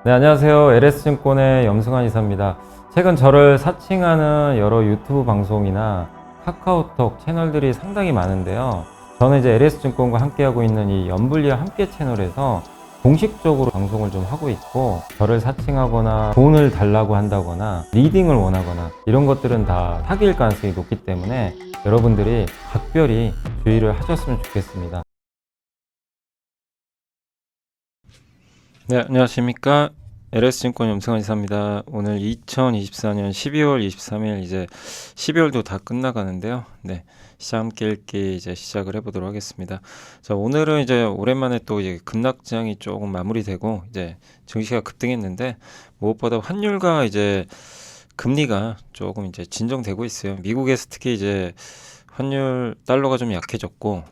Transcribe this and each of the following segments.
네, 안녕하세요. LS증권의 염승환 이사입니다. 최근 저를 사칭하는 여러 유튜브 방송이나 카카오톡 채널들이 상당히 많은데요. 저는 이제 LS증권과 함께하고 있는 이 연불리와 함께 채널에서 공식적으로 방송을 좀 하고 있고, 저를 사칭하거나 돈을 달라고 한다거나 리딩을 원하거나 이런 것들은 다 사기일 가능성이 높기 때문에 여러분들이 각별히 주의를 하셨으면 좋겠습니다. 네, 안녕하십니까. LS증권 염승환 이사입니다. 오늘 2024년 12월 23일, 이제 12월도 다 끝나가는데요. 네, 시장 함께 읽기 이제 시작을 해보도록 하겠습니다. 자, 오늘은 이제 오랜만에 또 이제 급락장이 조금 마무리되고 이제 증시가 급등했는데, 무엇보다 환율과 이제 금리가 조금 이제 진정되고 있어요. 미국에서 특히 이제 환율 달러가 좀 약해졌고,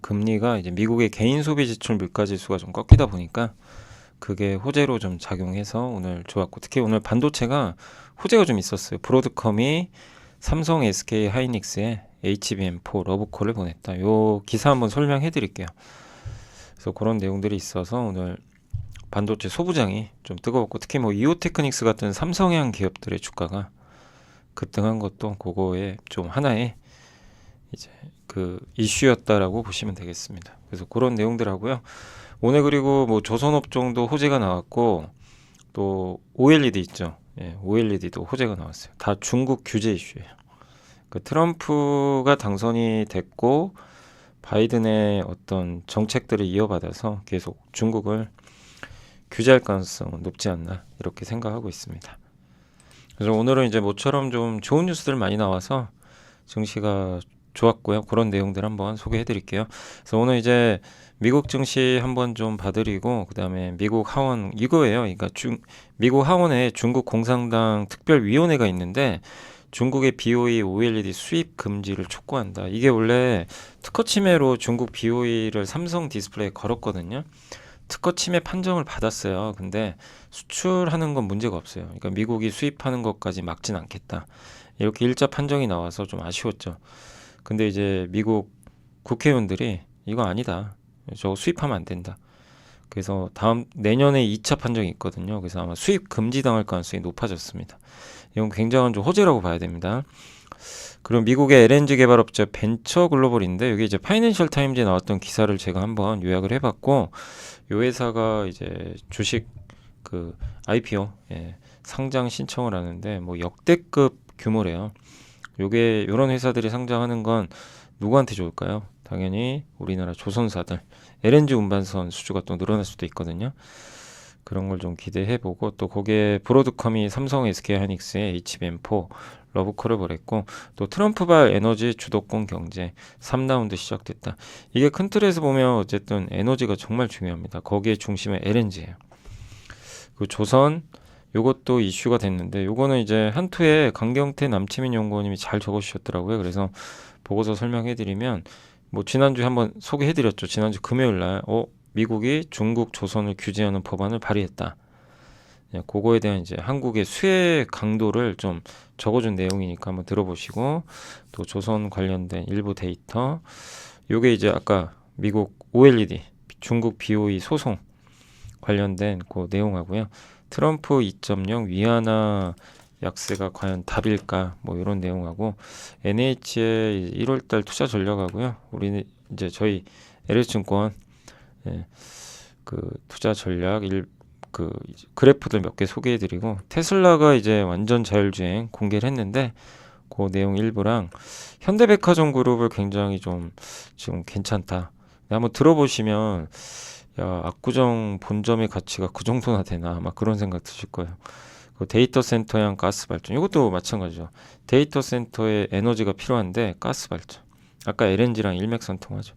금리가 이제 미국의 개인 소비 지출 물가 지수가 좀 꺾이다 보니까 그게 호재로 좀 작용해서 오늘 좋았고, 특히 오늘 반도체가 호재가 좀 있었어요. 브로드컴이 삼성, SK 하이닉스에 HBM4 러브콜을 보냈다. 요 기사 한번 설명해 드릴게요. 그래서 그런 내용들이 있어서 오늘 반도체 소부장이 좀 뜨거웠고, 특히 뭐 이오테크닉스 같은 삼성향 기업들의 주가가 급등한 것도 그거에 좀 하나의 이제 그 이슈였다라고 보시면 되겠습니다. 그래서 그런 내용들 하고요. 오늘 그리고 뭐 조선업종도 호재가 나왔고, 또 OLED 있죠. OLED도 호재가 나왔어요. 다 중국 규제 이슈예요. 그 트럼프가 당선이 됐고 바이든의 어떤 정책들을 이어받아서 계속 중국을 규제할 가능성은 높지 않나 이렇게 생각하고 있습니다. 그래서 오늘은 이제 모처럼 좀 좋은 뉴스들 많이 나와서 증시가 좋았고요. 그런 내용들 한번 소개해 드릴게요. 그래서 오늘 이제 미국 증시 한번 좀 봐드리고, 그 다음에 미국 하원 이거예요. 그러니까 미국 하원에 중국 공산당 특별위원회가 있는데, 중국의 BOE, OLED 수입 금지를 촉구한다. 이게 원래 특허 침해로 중국 BOE를 삼성 디스플레이에 걸었거든요. 특허 침해 판정을 받았어요. 근데 수출하는 건 문제가 없어요. 그러니까 미국이 수입하는 것까지 막진 않겠다. 이렇게 일자 판정이 나와서 좀 아쉬웠죠. 근데 이제 미국 국회의원들이 이거 아니다, 저거 수입하면 안 된다. 그래서 다음 내년에 2차 판정이 있거든요. 그래서 아마 수입 금지당할 가능성이 높아졌습니다. 이건 굉장한 좀 호재라고 봐야 됩니다. 그리고 미국의 LNG 개발업체 벤처 글로벌인데, 여기 이제 파이낸셜 타임즈에 나왔던 기사를 제가 한번 요약을 해봤고, 이 회사가 이제 주식 그 IPO 상장 신청을 하는데 뭐 역대급 규모래요. 요게 요런 회사들이 상장하는 건 누구한테 좋을까요? 당연히 우리나라 조선사들, LNG 운반선 수주가 또 늘어날 수도 있거든요. 그런 걸 좀 기대해보고, 또 거기에 브로드컴이 삼성, SK 하이닉스에 HBM4 러브콜을 보냈고, 또 트럼프발 에너지 주도권 경제 3라운드 시작됐다. 이게 큰 틀에서 보면 어쨌든 에너지가 정말 중요합니다. 거기에 중심에 LNG예요. 그 조선 요것도 이슈가 됐는데, 요거는 이제 한투에 강경태 남치민 연구원님이 잘 적어주셨더라고요. 그래서 보고서 설명해드리면, 뭐 지난주에 한번 소개해드렸죠. 지난주 금요일날 미국이 중국 조선을 규제하는 법안을 발의했다. 그거에 대한 이제 한국의 수혜 강도를 좀 적어준 내용이니까 한번 들어보시고, 또 조선 관련된 일부 데이터, 요게 이제 아까 미국 OLED, 중국 BOE 소송 관련된 그 내용하고요. 트럼프 2.0 위안화 약세가 과연 답일까, 뭐 이런 내용하고, NH의 1월달 투자 전략하고요. 우리 이제 저희 LS증권 그 투자 전략 그 그래프들 몇 개 소개해드리고, 테슬라가 이제 완전 자율주행 공개를 했는데 그 내용 일부랑 현대백화점 그룹을 굉장히 좀 지금 괜찮다. 한번 들어보시면, 야, 압구정 본점의 가치가 그 정도나 되나, 아마 그런 생각 드실 거예요. 그 데이터 센터형 가스 발전, 이것도 마찬가지죠. 데이터 센터에 에너지가 필요한데 가스 발전, 아까 LNG랑 일맥상통하죠.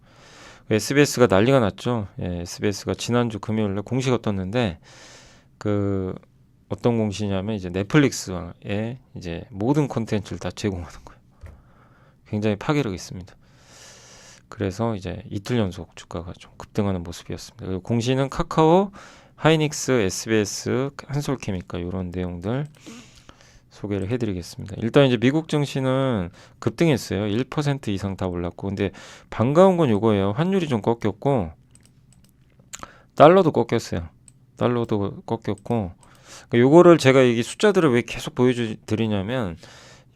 SBS가 난리가 났죠. SBS가 지난주 금요일에 공시가 떴는데, 그 어떤 공시냐면 이제 넷플릭스에 이제 모든 콘텐츠를 다 제공하는 거예요. 굉장히 파괴력 있습니다. 그래서 이제 이틀 연속 주가가 좀 급등하는 모습이었습니다. 그리고 공시는 카카오, 하이닉스, SBS, 한솔케미칼 이런 내용들 소개를 해드리겠습니다. 일단 이제 미국 증시는 급등했어요. 1% 이상 다 올랐고, 근데 반가운 건 이거예요. 환율이 좀 꺾였고 달러도 꺾였어요. 달러도 꺾였고, 요거를 제가 이 숫자들을 왜 계속 보여드리냐면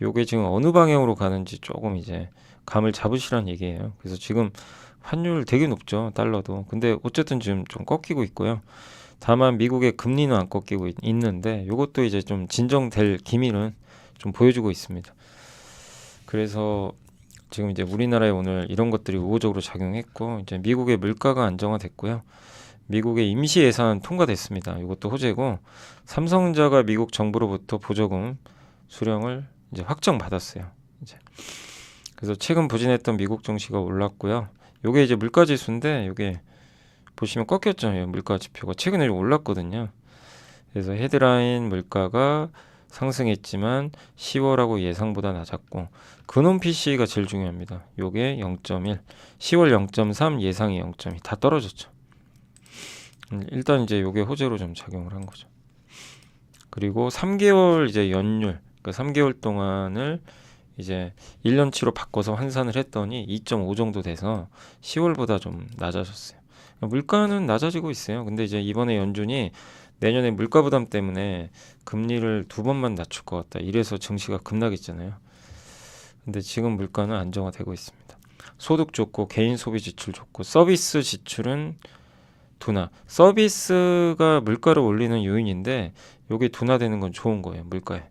요게 지금 어느 방향으로 가는지 조금 이제 감을 잡으시란 얘기예요. 그래서 지금 환율 되게 높죠, 달러도. 근데 어쨌든 지금 좀 꺾이고 있고요. 다만 미국의 금리는 안 꺾이고 있는데 요것도 이제 좀 진정될 기미는 좀 보여주고 있습니다. 그래서 지금 이제 우리나라에 오늘 이런 것들이 우호적으로 작용했고, 이제 미국의 물가가 안정화됐고요. 미국의 임시 예산 통과됐습니다. 이것도 호재고, 삼성전자가 미국 정부로부터 보조금 수령을 이제 확정받았어요. 이제 그래서 최근 부진했던 미국 증시가 올랐고요. 요게 이제 물가 지수인데, 요게 보시면 꺾였죠. 물가 지표가 최근에 올랐거든요. 그래서 헤드라인 물가가 상승했지만 10월하고 예상보다 낮았고, 근원 PC가 제일 중요합니다. 요게 0.1, 10월 0.3, 예상이 0.2 다 떨어졌죠. 일단 이제 요게 호재로 좀 작용을 한 거죠. 그리고 3개월 이제 연율, 그러니까 3개월 동안을 이제 1년치로 바꿔서 환산을 했더니 2.5 정도 돼서 10월보다 좀 낮아졌어요. 물가는 낮아지고 있어요. 근데 이제 이번에 연준이 내년에 물가 부담 때문에 금리를 2번만 낮출 것 같다, 이래서 증시가 급락했잖아요. 근데 지금 물가는 안정화되고 있습니다. 소득 좋고 개인 소비 지출 좋고 서비스 지출은 둔화. 서비스가 물가를 올리는 요인인데 요게 둔화되는 건 좋은 거예요, 물가에.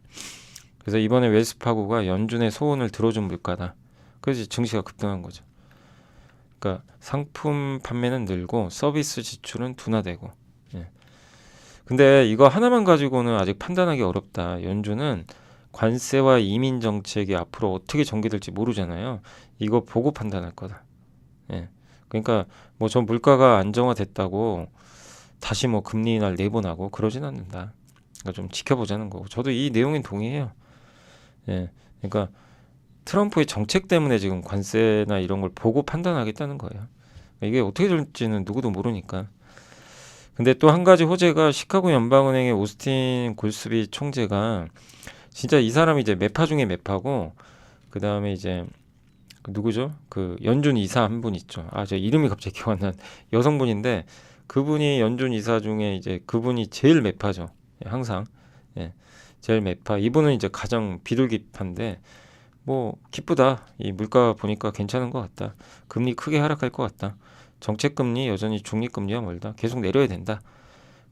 그래서 이번에 웰스파고가 연준의 소원을 들어준 물가다. 그래서 증시가 급등한 거죠. 그러니까 상품 판매는 늘고 서비스 지출은 둔화되고. 예. 근데 이거 하나만 가지고는 아직 판단하기 어렵다. 연준은 관세와 이민 정책이 앞으로 어떻게 전개될지 모르잖아요. 이거 보고 판단할 거다. 예. 그러니까 뭐 전 물가가 안정화됐다고 다시 뭐 금리 인하를 내보내고 그러진 않는다. 그러니까 좀 지켜보자는 거고. 저도 이 내용엔 동의해요. 예. 그러니까 트럼프의 정책 때문에 지금 관세나 이런 걸 보고 판단하겠다는 거예요. 이게 어떻게 될지는 누구도 모르니까. 근데 또 한 가지 호재가 시카고 연방은행의 오스틴 골스비 총재가, 진짜 이 사람이 이제 매파 중에 매파고, 그 다음에 이제 누구죠? 그 연준 이사 한 분 있죠. 아, 저 이름이 갑자기 기억 안 나. 여성분인데 그분이 연준 이사 중에 이제 그분이 제일 매파죠. 예, 항상. 예, 제일 매파. 이분은 이제 가장 비둘기파인데 뭐 기쁘다. 이 물가 보니까 괜찮은 것 같다. 금리 크게 하락할 것 같다. 정책금리 여전히 중립금리와 멀다. 계속 내려야 된다.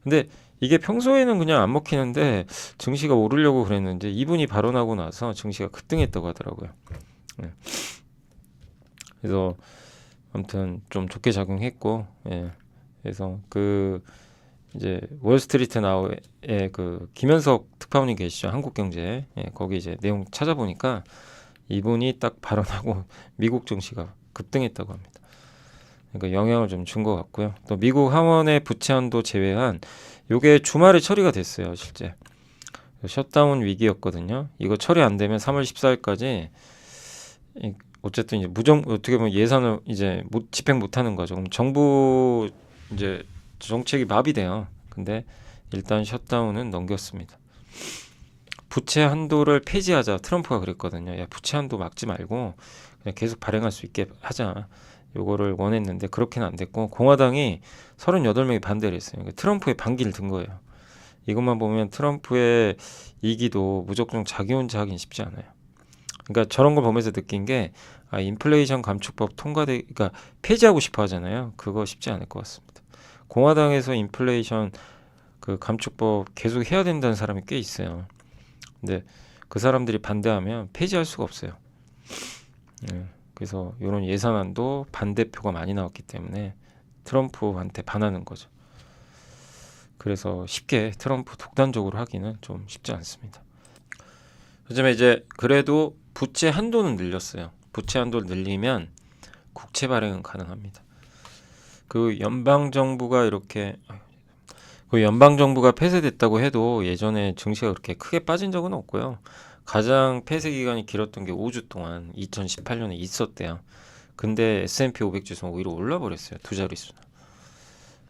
근데 이게 평소에는 그냥 안 먹히는데 증시가 오르려고 그랬는데 이분이 발언하고 나서 증시가 급등했다고 하더라고요. 예. 그래서 아무튼 좀 좋게 작용했고, 예. 그래서 그 이제 월스트리트 나우의 그 김현석 특파원이 계시죠, 한국경제. 예, 거기 이제 내용 찾아보니까 이분이 딱 발언하고 미국 증시가 급등했다고 합니다. 그러니까 영향을 좀 준 것 같고요. 또 미국 하원의 부채 한도 제외한 요게 주말에 처리가 됐어요, 실제. 셧다운 위기였거든요. 이거 처리 안 되면 3월 14일까지 어쨌든 이제 어떻게 보면 예산을 이제 집행 못 하는 거죠. 그럼 정부 이제 정책이 마비돼요. 근데 일단 셧다운은 넘겼습니다. 부채 한도를 폐지하자, 트럼프가 그랬거든요. 야, 부채 한도 막지 말고 그냥 계속 발행할 수 있게 하자. 요거를 원했는데 그렇게는 안 됐고, 공화당이 38명이 반대를 했어요. 그러니까 트럼프의 반기를 든 거예요. 이것만 보면 트럼프의 이기도 무조건 자기 혼자 하긴 쉽지 않아요. 그러니까 저런 걸 보면서 느낀 게, 아, 인플레이션 감축법 그러니까 폐지하고 싶어 하잖아요. 그거 쉽지 않을 것 같습니다. 공화당에서 인플레이션 그 감축법 계속 해야 된다는 사람이 꽤 있어요. 근데 그 사람들이 반대하면 폐지할 수가 없어요. 그래서 이런 예산안도 반대표가 많이 나왔기 때문에 트럼프한테 반하는 거죠. 그래서 쉽게 트럼프 독단적으로 하기는 좀 쉽지 않습니다. 요즘에 이제 그래도 부채 한도는 늘렸어요. 부채 한도를 늘리면 국채 발행은 가능합니다. 그 연방정부가 폐쇄됐다고 해도 예전에 증시가 그렇게 크게 빠진 적은 없고요. 가장 폐쇄 기간이 길었던 게 5주 동안 2018년에 있었대요. 근데 S&P 500 지수는 오히려 올라버렸어요. 두 자릿수나.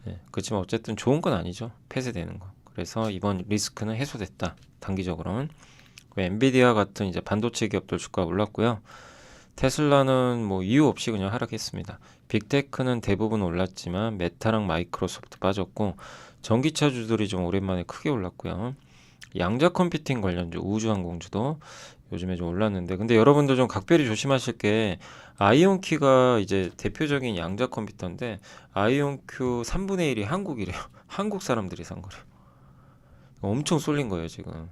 네, 그렇지만 어쨌든 좋은 건 아니죠, 폐쇄되는 거. 그래서 이번 리스크는 해소됐다, 단기적으로는. 엔비디아 같은 이제 반도체 기업들 주가 올랐고요. 테슬라는 뭐 이유 없이 그냥 하락했습니다. 빅테크는 대부분 올랐지만 메타랑 마이크로소프트 빠졌고 전기차주들이 좀 오랜만에 크게 올랐고요. 양자 컴퓨팅 관련주, 우주항공주도 요즘에 좀 올랐는데, 근데 여러분들 좀 각별히 조심하실 게 아이온큐가 이제 대표적인 양자 컴퓨터인데 아이온큐 3분의 1이 한국이래요. 한국 사람들이 산 거래요. 엄청 쏠린 거예요 지금.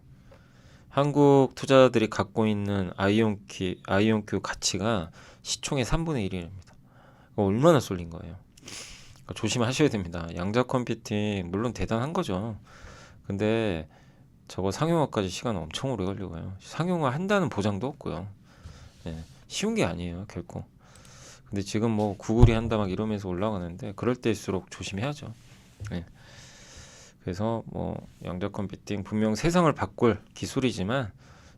한국 투자자들이 갖고 있는 아이온큐 가치가 시총의 3분의 1입니다. 얼마나 쏠린 거예요. 그러니까 조심하셔야 됩니다. 양자 컴퓨팅 물론 대단한 거죠. 근데 저거 상용화까지 시간 엄청 오래 걸리고요. 상용화 한다는 보장도 없고요. 예, 쉬운 게 아니에요, 결코. 근데 지금 뭐 구글이 한다 막 이러면서 올라가는데 그럴 때일수록 조심해야죠. 예. 그래서 뭐 양자 컴퓨팅 분명 세상을 바꿀 기술이지만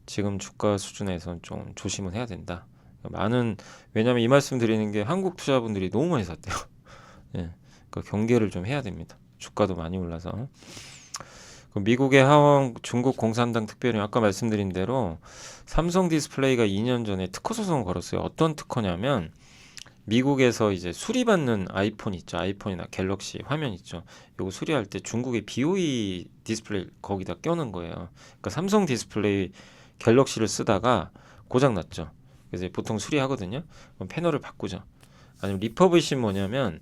지금 주가 수준에선 좀 조심은 해야 된다. 많은 왜냐면 이 말씀 드리는 게 한국 투자분들이 너무 많이 샀대요. 예. 그러니까 경계를 좀 해야 됩니다. 주가도 많이 올라서. 미국의 하원 중국 공산당 특별히 아까 말씀드린 대로 삼성 디스플레이가 2년 전에 특허 소송을 걸었어요. 어떤 특허냐면 미국에서 이제 수리받는 아이폰 있죠. 아이폰이나 갤럭시 화면 있죠. 요거 수리할 때 중국의 BOE 디스플레이 거기다 껴는 거예요. 그러니까 삼성 디스플레이 갤럭시를 쓰다가 고장 났죠. 그래서 보통 수리하거든요. 그럼 패널을 바꾸죠. 아니면 리퍼비시 뭐냐면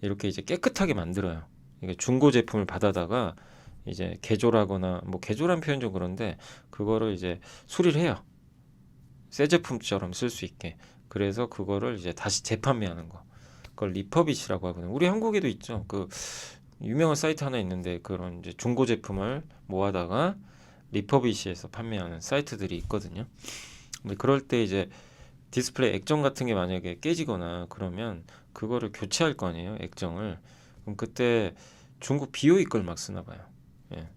이렇게 이제 깨끗하게 만들어요. 이게 중고 제품을 받아다가 이제 개조라거나 뭐 개조란 표현 좀 그런데 그거를 이제 수리를 해요. 새 제품처럼 쓸 수 있게. 그래서 그거를 이제 다시 재판매하는 거. 그걸 리퍼비시라고 하거든요. 우리 한국에도 있죠. 그 유명한 사이트 하나 있는데 그런 이제 중고 제품을 모아다가 리퍼비시에서 판매하는 사이트들이 있거든요. 근데 그럴 때 이제 디스플레이 액정 같은 게 만약에 깨지거나 그러면 그거를 교체할 거 아니에요, 액정을. 그럼 그때 중국 BOE 걸 막 쓰나 봐요. 예.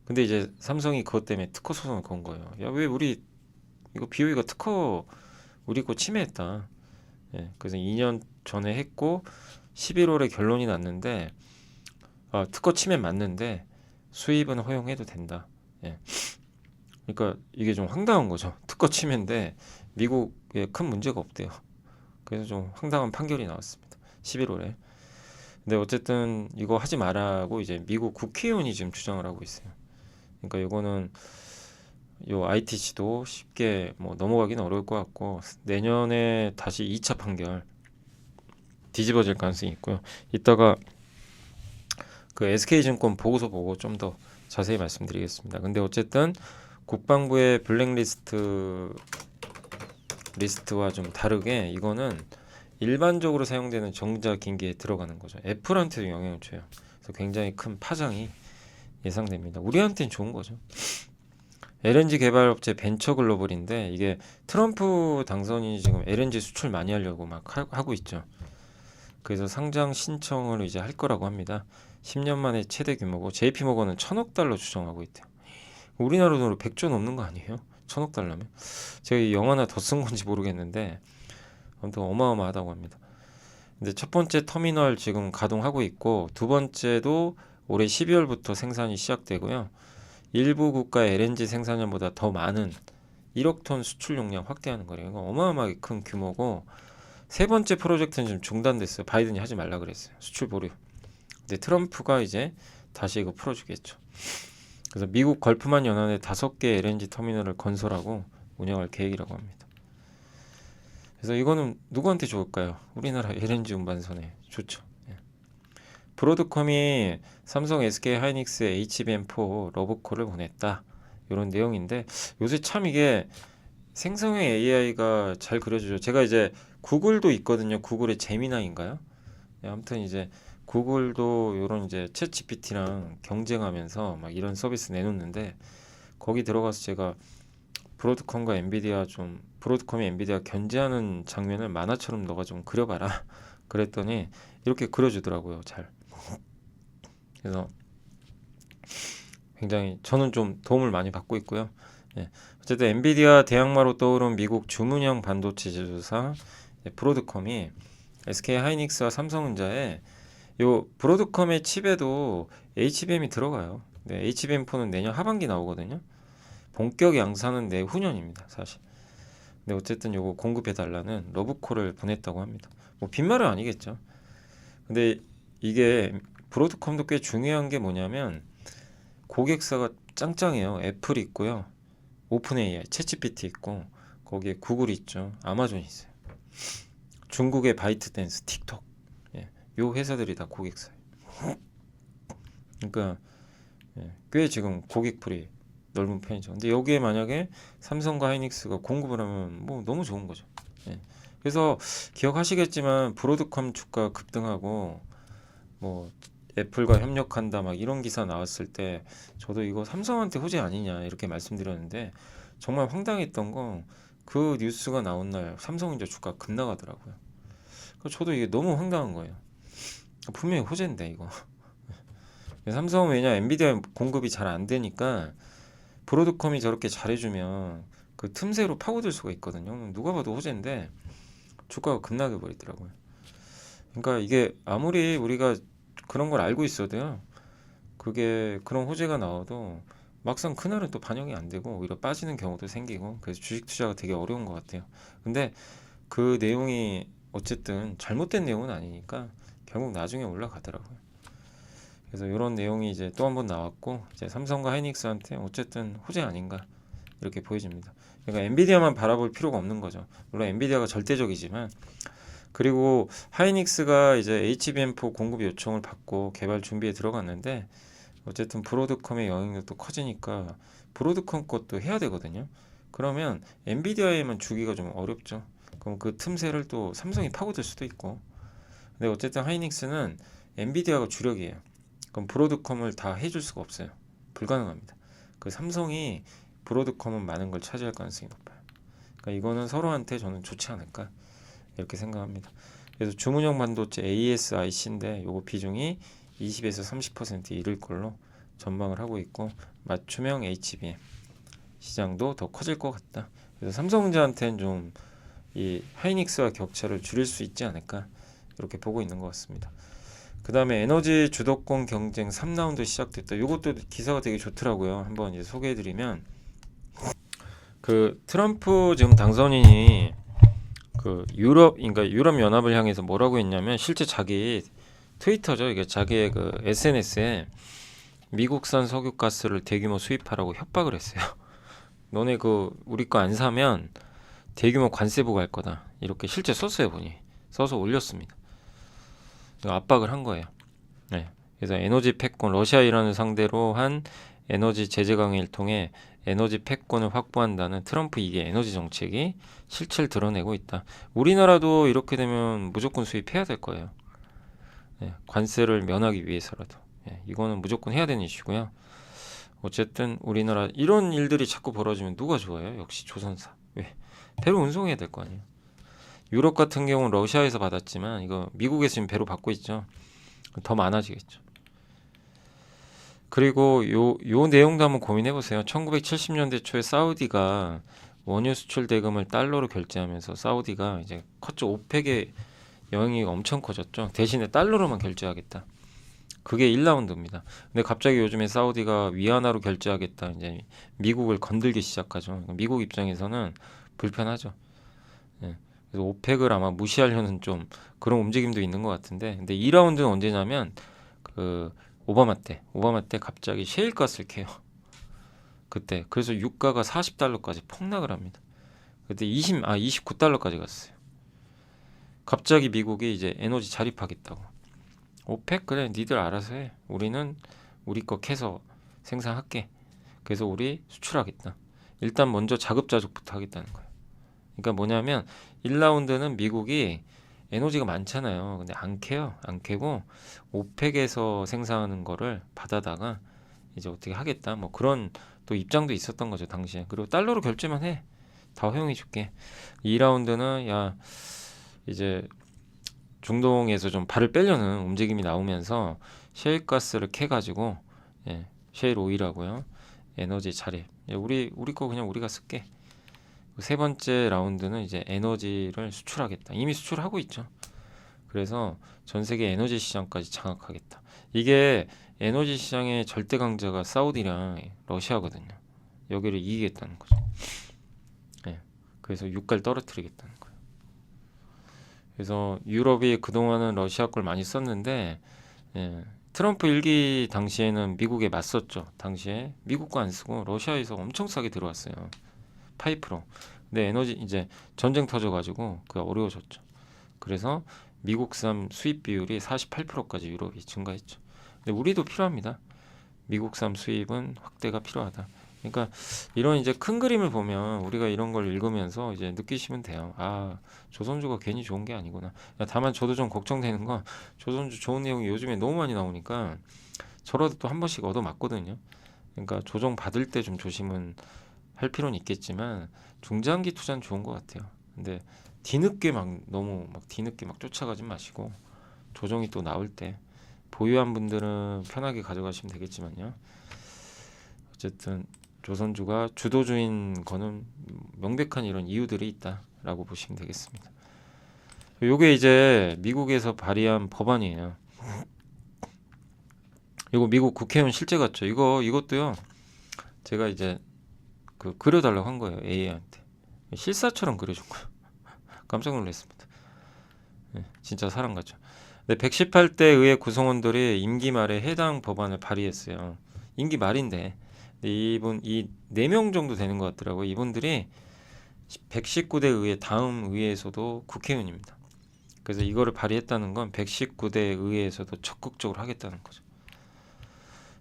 근데 이제 삼성이 그것 때문에 특허 소송을 건 거예요. 야, 왜 우리 이거 BOE가 특허 우리 거 침해했다. 예. 그래서 2년 전에 했고 11월에 결론이 났는데 특허 침해 맞는데 수입은 허용해도 된다. 예. 그러니까 이게 좀 황당한 거죠. 특허 침해인데 미국에 큰 문제가 없대요. 그래서 좀 황당한 판결이 나왔습니다. 11월에. 근데 어쨌든 이거 하지 말라고 이제 미국 국회의원이 지금 주장을 하고 있어요. 그러니까 이거는 요 ITC도 쉽게 뭐 넘어가기는 어려울 것 같고 내년에 다시 2차 판결 뒤집어질 가능성이 있고요. 이따가 그 SK증권 보고서 보고 좀 더 자세히 말씀드리겠습니다. 근데 어쨌든 국방부의 리스트와 좀 다르게 이거는 일반적으로 사용되는 전자기기에 들어가는 거죠. 애플한테도 영향을 줘요. 그래서 굉장히 큰 파장이 예상됩니다. 우리한테는 좋은 거죠. LNG 개발업체 벤처글로벌인데 이게 트럼프 당선인이 지금 LNG 수출 많이 하려고 막 하고 있죠. 그래서 상장 신청을 이제 할 거라고 합니다. 10년 만에 최대 규모고 JP모건은 1,000억 달러 추정하고 있대요. 우리나라 돈으로 100조 넘는 거 아니에요? 1,000억 달러면? 제가 이 영화나 더 쓴 건지 모르겠는데 아무튼 어마어마하다고 합니다. 근데 첫 번째 터미널 지금 가동하고 있고 두 번째도 올해 12월부터 생산이 시작되고요. 일부 국가의 LNG 생산량보다 더 많은 1억 톤 수출 용량 확대하는 거래요. 이거 어마어마하게 큰 규모고 세 번째 프로젝트는 지금 중단됐어요. 바이든이 하지 말라 그랬어요. 수출 보류. 근데 트럼프가 이제 다시 이거 풀어주겠죠. 그래서 미국 걸프만 연안에 5개 LNG 터미널을 건설하고 운영할 계획이라고 합니다. 그래서 이거는 누구한테 좋을까요? 우리나라 LNG 운반선에 좋죠. 예. 브로드컴이 삼성, SK 하이닉스에 HBM4 러브콜을 보냈다. 이런 내용인데 요새 참 이게 생성형 AI가 잘 그려주죠. 제가 이제 구글도 있거든요. 구글의 제미나인가요? 네, 아무튼 이제 구글도 이런 이제 챗 GPT랑 경쟁하면서 막 이런 서비스 내놓는데 거기 들어가서 제가 브로드컴과 엔비디아 브로드컴이 엔비디아 견제하는 장면을 만화처럼 너가 좀 그려봐라. 그랬더니 이렇게 그려주더라고요. 잘. 그래서 굉장히 저는 좀 도움을 많이 받고 있고요. 예. 어쨌든 엔비디아 대항마로 떠오른 미국 주문형 반도체 제조사 브로드컴이 SK 하이닉스와 삼성전자에 요 브로드컴의 칩에도 HBM이 들어가요. 네, HBM4는 내년 하반기 나오거든요. 본격 양산은 내후년입니다. 사실. 근데 어쨌든 요거 공급해 달라는 러브콜을 보냈다고 합니다. 뭐 빈말은 아니겠죠. 근데 이게 브로드컴도 꽤 중요한 게 뭐냐면 고객사가 짱짱해요. 애플 있고요. 오픈 AI, 챗GPT 있고 거기에 구글 있죠. 아마존 있어요. 중국의 바이트댄스, 틱톡. 예, 요 회사들이 다 고객사예요. 그러니까 꽤 지금 고객풀이 넓은 편이죠. 근데 여기에 만약에 삼성과 하이닉스가 공급을 하면 뭐 너무 좋은 거죠. 예. 그래서 기억하시겠지만 브로드컴 주가 급등하고 뭐 애플과 협력한다 막 이런 기사 나왔을 때 저도 이거 삼성한테 호재 아니냐 이렇게 말씀드렸는데 정말 황당했던 건 그 뉴스가 나온 날 삼성전자 주가 급나가더라고요. 그래서 저도 이게 너무 황당한 거예요. 분명히 호재인데 이거. 삼성은 왜냐 엔비디아 공급이 잘 안 되니까 브로드컴이 저렇게 잘해주면 그 틈새로 파고들 수가 있거든요. 누가 봐도 호재인데 주가가 급나게 버리더라고요. 그러니까 이게 아무리 우리가 그런 걸 알고 있어도요. 그게 그런 호재가 나와도 막상 그날은 또 반영이 안 되고 오히려 빠지는 경우도 생기고 그래서 주식 투자가 되게 어려운 것 같아요. 근데 그 내용이 어쨌든 잘못된 내용은 아니니까 결국 나중에 올라가더라고요. 그래서 이런 내용이 이제 또 한 번 나왔고 이제 삼성과 하이닉스한테 어쨌든 호재 아닌가 이렇게 보여집니다. 그러니까 엔비디아만 바라볼 필요가 없는 거죠. 물론 엔비디아가 절대적이지만 그리고 하이닉스가 이제 HBM4 공급 요청을 받고 개발 준비에 들어갔는데 어쨌든 브로드컴의 영향력도 커지니까 브로드컴 것도 해야 되거든요. 그러면 엔비디아에만 주기가 좀 어렵죠. 그럼 그 틈새를 또 삼성이 파고들 수도 있고. 근데 어쨌든 하이닉스는 엔비디아가 주력이에요. 그럼 브로드컴을 다 해줄 수가 없어요. 불가능합니다. 그 삼성이 브로드컴은 많은 걸 차지할 가능성이 높아요. 그러니까 이거는 서로한테 저는 좋지 않을까 이렇게 생각합니다. 그래서 주문형 반도체 ASIC인데 요거 비중이 20에서 30% 이를 걸로 전망을 하고 있고 맞춤형 HBM 시장도 더 커질 것 같다. 그래서 삼성전자한테는 좀 이 하이닉스와 격차를 줄일 수 있지 않을까 이렇게 보고 있는 것 같습니다. 그 다음에 에너지 주도권 경쟁 3라운드 시작됐다. 이것도 기사가 되게 좋더라고요. 한번 이제 소개해드리면 그 트럼프 지금 당선인이 그 그러니까 유럽 연합을 향해서 뭐라고 했냐면 실제 자기 트위터죠. 이게 자기의 그 SNS에 미국산 석유가스를 대규모 수입하라고 협박을 했어요. 너네 그 우리 거 안 사면 대규모 관세 부과할 거다. 이렇게 실제 썼어요, 보니. 써서 올렸습니다. 압박을 한 거예요. 네. 그래서 에너지 패권, 러시아 이란을 상대로 한 에너지 제재 강행을 통해 에너지 패권을 확보한다는 트럼프 이게 에너지 정책이 실체를 드러내고 있다. 우리나라도 이렇게 되면 무조건 수입해야 될 거예요. 네. 관세를 면하기 위해서라도. 네. 이거는 무조건 해야 되는 이슈고요. 어쨌든 우리나라 이런 일들이 자꾸 벌어지면 누가 좋아해요? 역시 조선사. 왜? 배로 운송해야 될 거 아니에요. 유럽 같은 경우는 러시아에서 받았지만 이거 미국에서 지금 배로 받고 있죠. 더 많아지겠죠. 그리고 요 내용도 한번 고민해 보세요. 1970년대 초에 사우디가 원유 수출 대금을 달러로 결제하면서 사우디가 이제 컸죠. 오펙의 영향이 엄청 커졌죠. 대신에 달러로만 결제하겠다. 그게 1라운드입니다. 근데 갑자기 요즘에 사우디가 위안화로 결제하겠다. 이제 미국을 건들기 시작하죠. 미국 입장에서는 불편하죠. 예. 그래서 오펙을 아마 무시하려는 좀 그런 움직임도 있는 것 같은데, 근데 2라운드는 언제냐면 그 오바마 때 갑자기 셰일가스를 캐요. 그때 그래서 유가가 40달러까지 폭락을 합니다. 그때 29달러까지 갔어요. 갑자기 미국이 이제 에너지 자립하겠다고. 오펙 그래 니들 알아서 해. 우리는 우리 거 캐서 생산할게. 그래서 우리 수출하겠다. 일단 먼저 자급자족부터 하겠다는 거예요. 그러니까 뭐냐면 1라운드는 미국이 에너지가 많잖아요. 근데 안 캐요. 안 캐고 오펙에서 생산하는 거를 받아다가 이제 어떻게 하겠다. 뭐 그런 또 입장도 있었던 거죠, 당시에. 그리고 달러로 결제만 해. 다 허용해 줄게. 2라운드는 야 이제 중동에서 좀 발을 빼려는 움직임이 나오면서 셰일가스를 캐가지고 셰일 오일하고요. 에너지 자립. 우리 거 그냥 우리가 쓸게. 세 번째 라운드는 이제 에너지를 수출하겠다. 이미 수출하고 있죠. 그래서 전 세계 에너지 시장까지 장악하겠다. 이게 에너지 시장의 절대 강자가 사우디랑 러시아거든요. 여기를 이기겠다는 거죠. 예. 그래서 유가를 떨어뜨리겠다는 거예요. 그래서 유럽이 그동안은 러시아 걸 많이 썼는데 예, 트럼프 일기 당시에는 미국에 맞섰죠. 당시에 미국 거 안 쓰고 러시아에서 엄청 싸게 들어왔어요. 파이프로. 근데 에너지 이제 전쟁 터져가지고 그게 어려워졌죠. 그래서 미국산 수입 비율이 48%까지 유럽이 증가했죠. 근데 우리도 필요합니다. 미국산 수입은 확대가 필요하다. 그러니까 이런 이제 큰 그림을 보면 우리가 이런 걸 읽으면서 이제 느끼시면 돼요. 아, 조선주가 괜히 좋은 게 아니구나. 다만 저도 좀 걱정되는 건 조선주 좋은 내용이 요즘에 너무 많이 나오니까 저라도 또 한 번씩 얻어맞거든요. 그러니까 조정 받을 때 좀 조심은 할 필요는 있겠지만 중장기 투자는 좋은 것 같아요. 근데 뒤늦게 막 너무 막 뒤늦게 막 쫓아가지 마시고 조정이 또 나올 때 보유한 분들은 편하게 가져가시면 되겠지만요. 어쨌든 조선주가 주도주인 거는 명백한 이런 이유들이 있다라고 보시면 되겠습니다. 요게 이제 미국에서 발의한 법안이에요. 이거 미국 국회의원 실제 같죠? 이것도요. 제가 이제 그려달라고 한 거예요. AI한테. 실사처럼 그려준 거예요. 깜짝 놀랐습니다. 네, 진짜 사람 같죠. 네, 118대 의회 구성원들이 임기 말에 해당 법안을 발의했어요. 임기 말인데 이 4명 정도 되는 것 같더라고요. 이분들이 119대 의회 다음 의회에서도 국회의원입니다. 그래서 이거를 발의했다는 건 119대 의회에서도 적극적으로 하겠다는 거죠.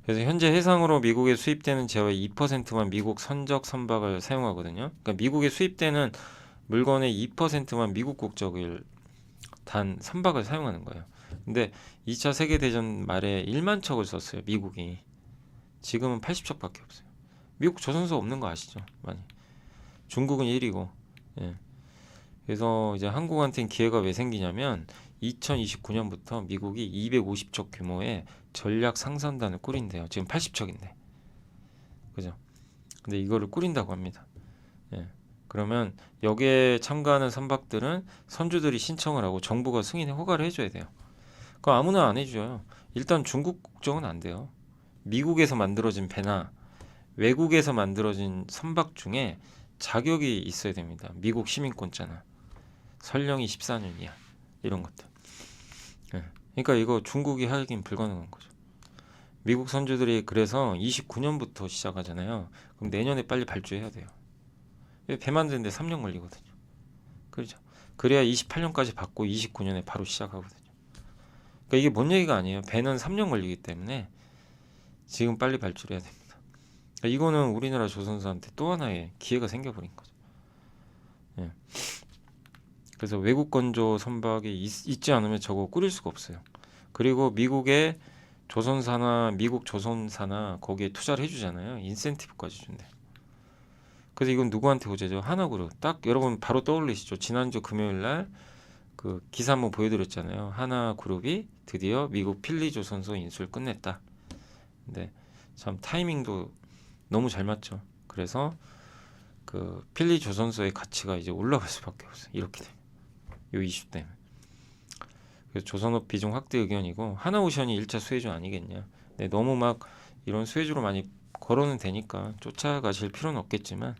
그래서 현재 해상으로 미국에 수입되는 제어의 2%만 미국 선적 선박을 사용하거든요. 그러니까 미국에 수입되는 물건의 2%만 미국 국적을 단 선박을 사용하는 거예요. 근데 2차 세계대전 말에 1만 척을 썼어요. 미국이. 지금은 80척밖에 없어요. 미국 조선소 없는 거 아시죠? 많이. 중국은 1위고. 예. 그래서 이제 한국한테는 기회가 왜 생기냐면 2029년부터 미국이 250척 규모의 전략 상선단을 꾸린대요. 지금 80척인데. 그죠? 근데 이거를 꾸린다고 합니다. 예. 그러면 여기에 참가하는 선박들은 선주들이 신청을 하고 정부가 승인에 허가를 해줘야 돼요. 그거 아무나 안 해줘요. 일단 중국 국적은 안 돼요. 미국에서 만들어진 배나 외국에서 만들어진 선박 중에 자격이 있어야 됩니다. 미국 시민권자나 설령이 14년 이하 이런 것들. 예. 그러니까 이거 중국이 하긴 불가능한 거죠. 미국 선주들이 그래서 29년부터 시작하잖아요. 그럼 내년에 빨리 발주해야 돼요. 배 만드는데 3년 걸리거든요. 그렇죠. 그래야 28년까지 받고 29년에 바로 시작하거든요. 그러니까 이게 뭔 얘기가 아니에요. 배는 3년 걸리기 때문에 지금 빨리 발주를 해야 됩니다. 그러니까 이거는 우리나라 조선사한테 또 하나의 기회가 생겨버린 거죠. 예. 그래서 외국 건조 선박이 있지 않으면 저거 꾸릴 수가 없어요. 그리고 미국의 조선사나 미국 조선사나 거기에 투자를 해주잖아요. 인센티브까지 준대. 그래서 이건 누구한테 호재죠? 하나그룹. 딱 여러분 바로 떠올리시죠? 지난주 금요일 날 그 기사 한번 보여드렸잖아요. 하나그룹이 드디어 미국 필리조선소 인수를 끝냈다. 근데 참 타이밍도 너무 잘 맞죠. 그래서 그 필리조선소의 가치가 이제 올라갈 수밖에 없어요. 이렇게 되면. 요 이슈 때문에. 그래서 조선업 비중 확대 의견이고 하나오션이 1차 수혜주 아니겠냐. 근데 너무 막 이런 수혜주로 많이 걸어는 되니까 쫓아가실 필요는 없겠지만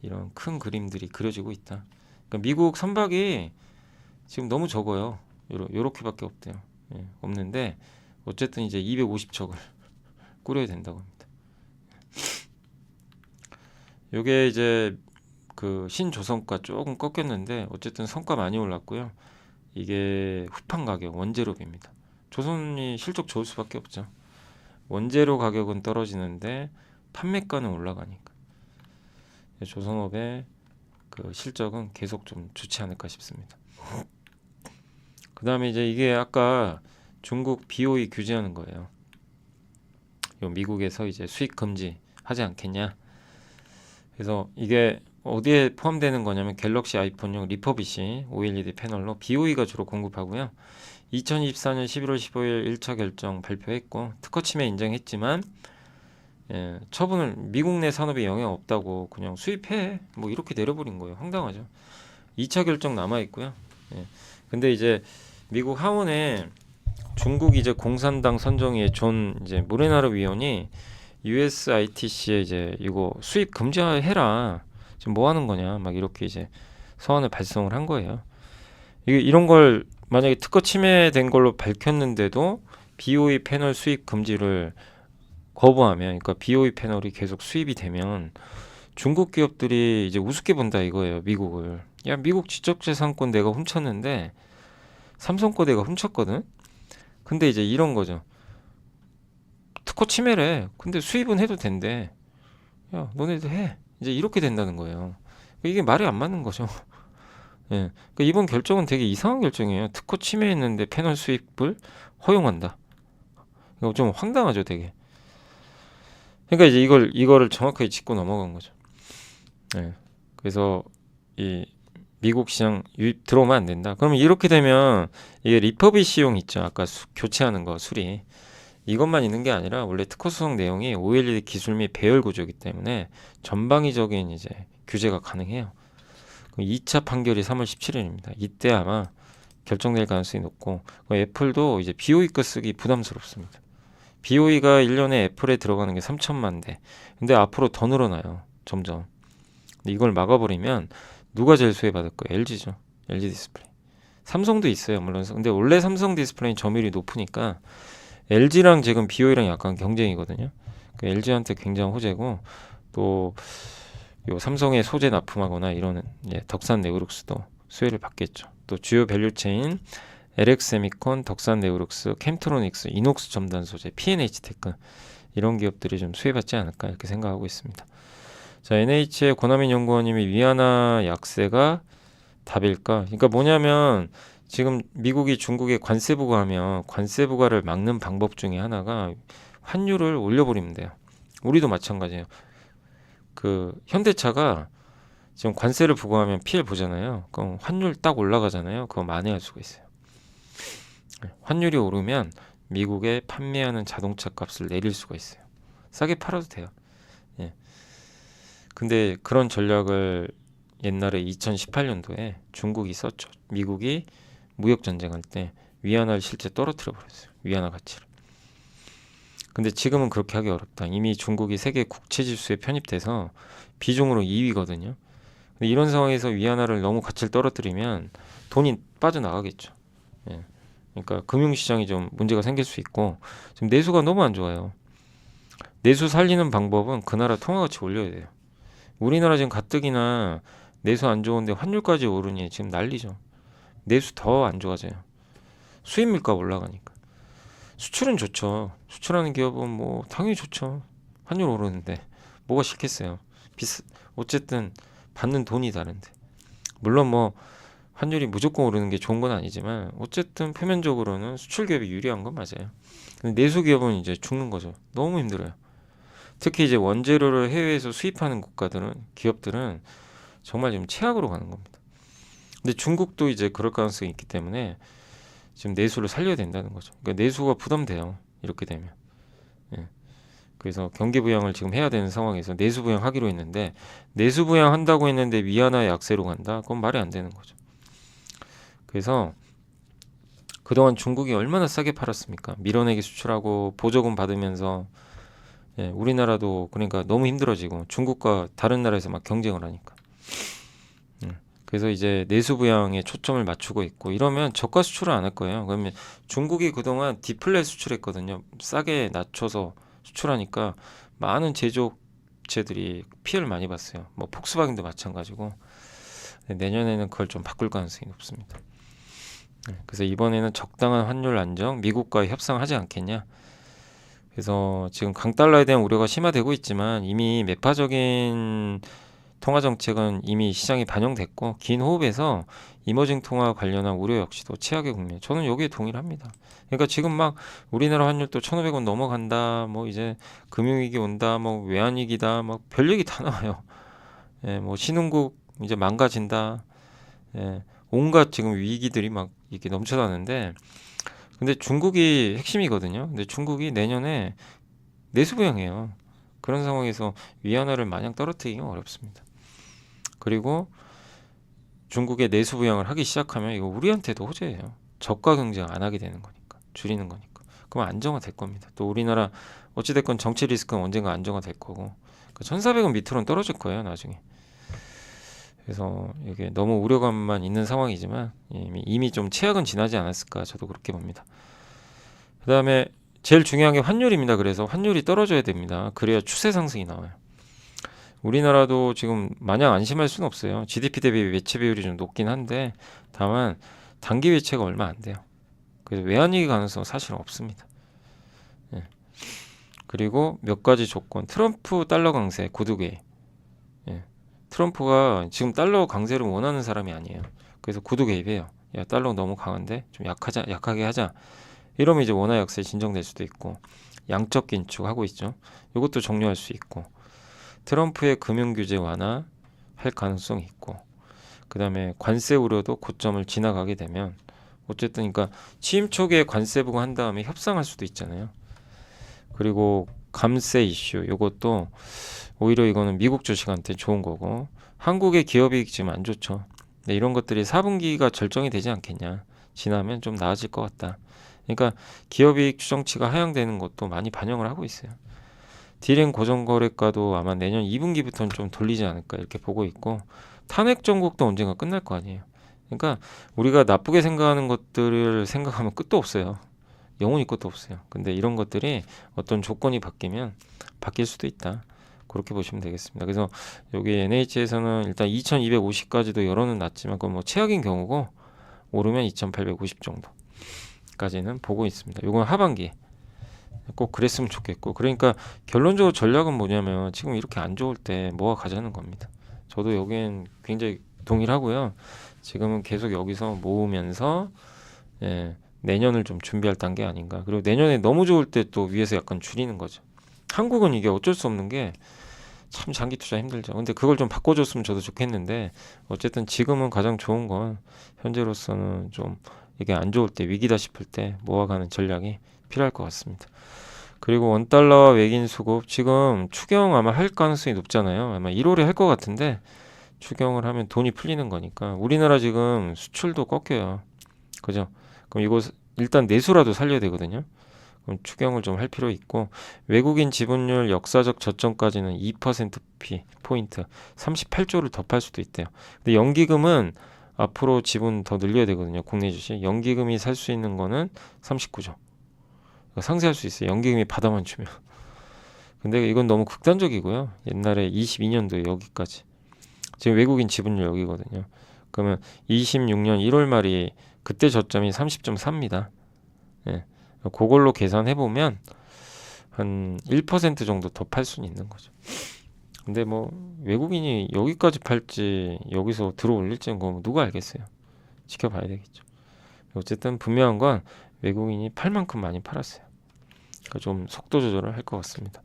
이런 큰 그림들이 그려지고 있다. 그러니까 미국 선박이 지금 너무 적어요. 요렇게밖에 없대요. 예, 없는데 어쨌든 이제 250척을 꾸려야 된다고 합니다. 요게 이제 그 신조선가 조금 꺾였는데 어쨌든 성과 많이 올랐고요. 이게 후판 가격 원재료비입니다. 조선이 실적 좋을 수밖에 없죠. 원재료 가격은 떨어지는데 판매가는 올라가니까 조선업의 그 실적은 계속 좀 좋지 않을까 싶습니다. 그 다음에 이제 이게 아까 중국 BOE 규제하는 거예요. 요 미국에서 이제 수입 금지 하지 않겠냐. 그래서 이게 어디에 포함되는 거냐면 갤럭시 아이폰용 리퍼비시 OLED 패널로 BOE가 주로 공급하고요. 2024년 11월 15일 1차 결정 발표했고 특허 침해 인정했지만 예, 처분을 미국 내 산업에 영향 없다고 그냥 수입해 뭐 이렇게 내려버린 거예요. 황당하죠. 2차 결정 남아 있고요. 예. 근데 이제 미국 하원에 중국 이제 공산당 선정위의 존 이제 모레나르 위원이 USITC에 이제 이거 수입 금지해라. 지금 뭐 하는 거냐 막 이렇게 이제 서한을 발송을 한 거예요. 이런 걸 만약에 특허 침해된 걸로 밝혔는데도 BOE 패널 수입 금지를 거부하면, 그러니까 BOE 패널이 계속 수입이 되면 중국 기업들이 이제 우습게 본다 이거예요, 미국을. 야, 미국 지적재산권 내가 훔쳤는데 삼성 거 내가 훔쳤거든. 근데 이제 이런 거죠. 특허 침해래. 근데 수입은 해도 된대. 야, 너네들 해. 이제 이렇게 된다는 거예요. 이게 말이 안 맞는 거죠. 예. 그러니까 이번 결정은 되게 이상한 결정이에요. 특허 침해했는데 패널 수입을 허용한다. 이거 좀 황당하죠, 되게. 그러니까 이제 이거를 정확하게 짚고 넘어간 거죠. 예. 그래서 이 미국 시장 유입 들어오면 안 된다. 그러면 이렇게 되면 이게 리퍼비시용 있죠. 아까 교체하는 거 수리. 이것만 있는 게 아니라 원래 특허 소송 내용이 OLED 기술 및 배열 구조이기 때문에 전방위적인 이제 규제가 가능해요. 2차 판결이 3월 17일입니다. 이때 아마 결정될 가능성이 높고, 애플도 이제 BOE 쓰기 부담스럽습니다. BOE가 1년에 애플에 들어가는 게 3천만 대. 근데 앞으로 더 늘어나요. 점점. 근데 이걸 막아버리면 누가 제일 수혜받을 거예요? LG죠. LG 디스플레이. 삼성도 있어요, 물론. 근데 원래 삼성 디스플레이는 점유율이 높으니까 LG랑 지금 BOE랑 약간 경쟁이거든요. LG한테 굉장히 호재고, 또 요 삼성의 소재 납품하거나 이런 덕산 네오룩스도 수혜를 받겠죠. 또 주요 밸류체인 LX세미콘, 덕산 네오룩스, 캠트로닉스, 이녹스 첨단 소재, P&H테크 이런 기업들이 좀 수혜받지 않을까 이렇게 생각하고 있습니다. 자, NH의 권하민 연구원님이 위안화 약세가 답일까? 그러니까 뭐냐면 지금 미국이 중국에 관세 부과하면 관세 부과를 막는 방법 중에 하나가 환율을 올려버리면 돼요. 우리도 마찬가지예요. 그 현대차가 지금 관세를 부과하면 피해를 보잖아요. 그럼 환율 딱 올라가잖아요. 그거 만회할 수가 있어요. 환율이 오르면 미국에 판매하는 자동차 값을 내릴 수가 있어요. 싸게 팔아도 돼요. 예. 근데 그런 전략을 옛날에 2018년도에 중국이 썼죠. 미국이 무역 전쟁할 때 위안화를 실제 떨어뜨려 버렸어요. 위안화 가치를. 근데 지금은 그렇게 하기 어렵다. 이미 중국이 세계 국채 지수에 편입돼서 비중으로 2위거든요. 근데 이런 상황에서 위안화를 너무 가치를 떨어뜨리면 돈이 빠져나가겠죠. 예. 그러니까 금융시장이 좀 문제가 생길 수 있고, 지금 내수가 너무 안 좋아요. 내수 살리는 방법은 그 나라 통화가치 올려야 돼요. 우리나라 지금 가뜩이나 내수 안 좋은데 환율까지 오르니 지금 난리죠. 내수 더 안 좋아져요. 수입 물가 올라가니까. 수출은 좋죠. 수출하는 기업은 뭐 당연히 좋죠. 환율 오르는데 뭐가 싫겠어요. 어쨌든 받는 돈이 다른데. 물론 뭐 환율이 무조건 오르는 게 좋은 건 아니지만 어쨌든 표면적으로는 수출 기업이 유리한 건 맞아요. 근데 내수 기업은 이제 죽는 거죠. 너무 힘들어요. 특히 이제 원재료를 해외에서 수입하는 기업들은 정말 지금 최악으로 가는 겁니다. 근데 중국도 이제 그럴 가능성이 있기 때문에 지금 내수를 살려야 된다는 거죠. 그러니까 내수가 부담돼요. 이렇게 되면. 예. 그래서 경기 부양을 지금 해야 되는 상황에서 내수 부양하기로 했는데, 내수 부양한다고 했는데 위안화 약세로 간다? 그건 말이 안 되는 거죠. 그래서 그동안 중국이 얼마나 싸게 팔았습니까? 밀어내기 수출하고 보조금 받으면서. 예, 우리나라도 그러니까 너무 힘들어지고 중국과 다른 나라에서 막 경쟁을 하니까. 그래서 이제 내수 부양에 초점을 맞추고 있고, 이러면 저가 수출을 안 할 거예요. 그러면 중국이 그동안 디플레 수출했거든요. 싸게 낮춰서 수출하니까 많은 제조업체들이 피해를 많이 봤어요. 뭐 폭스바겐도 마찬가지고. 내년에는 그걸 좀 바꿀 가능성이 높습니다. 그래서 이번에는 적당한 환율 안정, 미국과 협상하지 않겠냐. 그래서 지금 강달러에 대한 우려가 심화되고 있지만 이미 매파적인 통화 정책은 이미 시장에 반영됐고, 긴 호흡에서 이머징 통화 관련한 우려 역시도 최악의 국면. 저는 여기에 동의를 합니다. 그러니까 지금 막 우리나라 환율도 1,500원 넘어간다, 뭐 이제 금융위기 온다, 뭐 외환위기다, 뭐 별 얘기 다 나와요. 예, 뭐 신흥국 이제 망가진다. 예, 온갖 지금 위기들이 막 이렇게 넘쳐나는데, 근데 중국이 핵심이거든요. 근데 중국이 내년에 내수 부양해요. 그런 상황에서 위안화를 마냥 떨어뜨리기가 어렵습니다. 그리고 중국의 내수 부양을 하기 시작하면 이거 우리한테도 호재예요. 저가 경쟁 안 하게 되는 거니까, 줄이는 거니까. 그럼 안정화 될 겁니다. 또 우리나라 어찌됐건 정치 리스크는 언젠가 안정화 될 거고, 1,400원 밑으로는 떨어질 거예요, 나중에. 그래서 이게 너무 우려감만 있는 상황이지만 이미 좀 최악은 지나지 않았을까 저도 그렇게 봅니다. 그 다음에 제일 중요한 게 환율입니다. 그래서 환율이 떨어져야 됩니다. 그래야 추세 상승이 나와요. 우리나라도 지금 마냥 안심할 수는 없어요. GDP 대비 외채 비율이 좀 높긴 한데 다만 단기 외채가 얼마 안 돼요. 그래서 외환위기 가능성 사실은 없습니다. 예. 그리고 몇 가지 조건. 트럼프 달러 강세 구두개. 예. 트럼프가 지금 달러 강세를 원하는 사람이 아니에요. 그래서 구두 개입해요. 야, 달러 너무 강한데 좀 약하게 하자. 이러면 이제 원화 약세 진정될 수도 있고, 양적 긴축 하고 있죠. 이것도 종료할 수 있고, 트럼프의 금융 규제 완화 할 가능성이 있고, 그 다음에 관세 우려도 고점을 지나가게 되면 어쨌든 그러니까 취임 초기에 관세 부과한 다음에 협상할 수도 있잖아요. 그리고 감세 이슈 이것도 오히려 이거는 미국 주식한테 좋은 거고, 한국의 기업이익 지금 안 좋죠. 근데 이런 것들이 4분기가 절정이 되지 않겠냐. 지나면 좀 나아질 것 같다. 그러니까 기업이익 추정치가 하향되는 것도 많이 반영을 하고 있어요. 디램 고정거래가도 아마 내년 2분기부터는 좀 돌리지 않을까 이렇게 보고 있고, 탄핵 정국도 언젠가 끝날 거 아니에요. 그러니까 우리가 나쁘게 생각하는 것들을 생각하면 끝도 없어요. 영혼이 끝도 없어요. 근데 이런 것들이 어떤 조건이 바뀌면 바뀔 수도 있다. 그렇게 보시면 되겠습니다. 그래서 여기 NH에서는 일단 2250까지도 열어는 놨지만 그건 뭐 최악인 경우고, 오르면 2850 정도까지는 보고 있습니다. 이건 하반기 꼭 그랬으면 좋겠고, 그러니까 결론적으로 전략은 뭐냐면 지금 이렇게 안 좋을 때 모아 가자는 겁니다. 저도 여기엔 굉장히 동일하고요. 지금은 계속 여기서 모으면서 내년을 좀 준비할 단계 아닌가. 그리고 내년에 너무 좋을 때 또 위에서 약간 줄이는 거죠. 한국은 이게 어쩔 수 없는 게 참 장기 투자 힘들죠. 근데 그걸 좀 바꿔줬으면 저도 좋겠는데, 어쨌든 지금은 가장 좋은 건 현재로서는 좀 이게 안 좋을 때, 위기다 싶을 때 모아가는 전략이 필요할 것 같습니다. 그리고 원달러와 외긴 수급 지금 추경 아마 할 가능성이 높잖아요. 아마 1월에 할 것 같은데, 추경을 하면 돈이 풀리는 거니까. 우리나라 지금 수출도 꺾여요. 그죠? 그럼 이거 일단 내수라도 살려야 되거든요. 그럼 추경을 좀 할 필요 있고, 외국인 지분율 역사적 저점까지는 2% 포인트 38조를 더 팔 수도 있대요. 근데 연기금은 앞으로 지분 더 늘려야 되거든요. 국내 주식 연기금이 살 수 있는 거는 39조. 상세할 수 있어요. 연기금이 받아만 주면. 근데 이건 너무 극단적이고요. 옛날에 22년도 여기까지. 지금 외국인 지분율 여기거든요. 그러면 26년 1월 말이 그때 저점이 30.4입니다. 예. 그걸로 계산해 보면 한 1% 정도 더 팔 수는 있는 거죠. 근데 뭐 외국인이 여기까지 팔지 여기서 들어 올릴지는 뭐 누가 알겠어요. 지켜봐야 되겠죠. 어쨌든 분명한 건 외국인이 팔 만큼 많이 팔았어요. 그러니까 좀 속도 조절을 할 것 같습니다.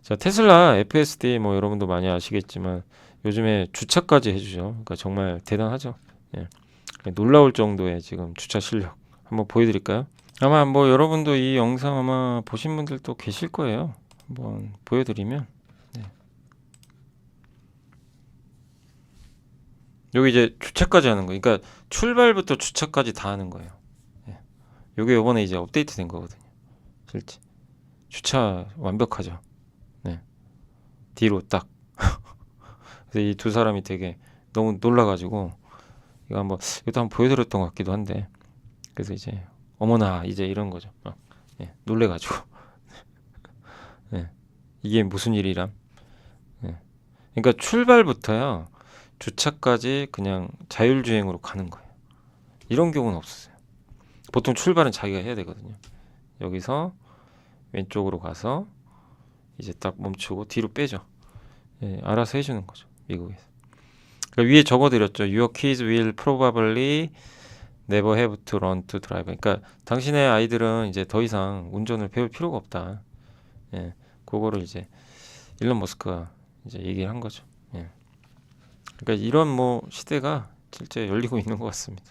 자, 테슬라 FSD 뭐 여러분도 많이 아시겠지만 요즘에 주차까지 해주죠. 그러니까 정말 대단하죠. 예. 놀라울 정도의 지금 주차 실력 한번 보여드릴까요? 아마 뭐 여러분도 이 영상 아마 보신 분들도 계실 거예요. 한번 보여드리면, 네. 여기 이제 주차까지 하는 거, 그러니까 출발부터 주차까지 다 하는 거예요. 예. 요게 요번에 이제 업데이트 된 거거든요. 실제 주차 완벽하죠. 네. 뒤로 딱. 그래서 이 두 사람이 되게 너무 놀라가지고 이거 이것도 한번 보여드렸던 것 같기도 한데, 그래서 이제 어머나 이제 이런 거죠. 예, 놀래가지고. 예, 이게 무슨 일이람? 예. 그러니까 출발부터요 주차까지 그냥 자율주행으로 가는 거예요. 이런 경우는 없었어요. 보통 출발은 자기가 해야 되거든요. 여기서 왼쪽으로 가서 이제 딱 멈추고 뒤로 빼죠. 예, 알아서 해주는 거죠. 미국에서. 그러니까 위에 적어드렸죠. Your kids will probably never have to learn to drive. 그러니까 당신의 아이들은 이제 더 이상 운전을 배울 필요가 없다. 예, 그거를 이제 일론 머스크가 이제 얘기를 한 거죠. 예. 그러니까 이런 뭐 시대가 실제 열리고 있는 것 같습니다.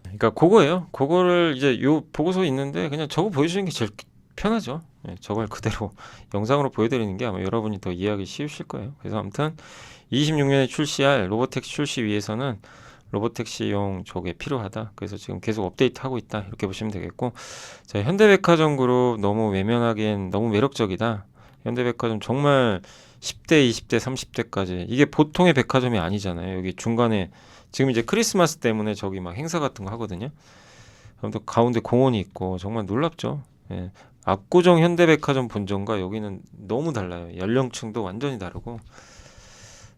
그러니까 그거예요. 그거를 이제 요 보고서 있는데 그냥 저거 보여주는 게 제일 편하죠. 예, 저걸 그대로 영상으로 보여드리는 게 아마 여러분이 더 이해하기 쉬우실 거예요. 그래서 아무튼 26년에 출시할 로보택시 출시 위해서는 로보택시용 저게 필요하다. 그래서 지금 계속 업데이트하고 있다. 이렇게 보시면 되겠고, 자, 현대백화점 그룹 너무 외면하기엔 너무 매력적이다. 현대백화점 정말 10대, 20대, 30대까지 이게 보통의 백화점이 아니잖아요. 여기 중간에 지금 이제 크리스마스 때문에 저기 막 행사 같은 거 하거든요. 아무튼 가운데 공원이 있고 정말 놀랍죠. 예. 압구정 현대백화점 본점과 여기는 너무 달라요. 연령층도 완전히 다르고.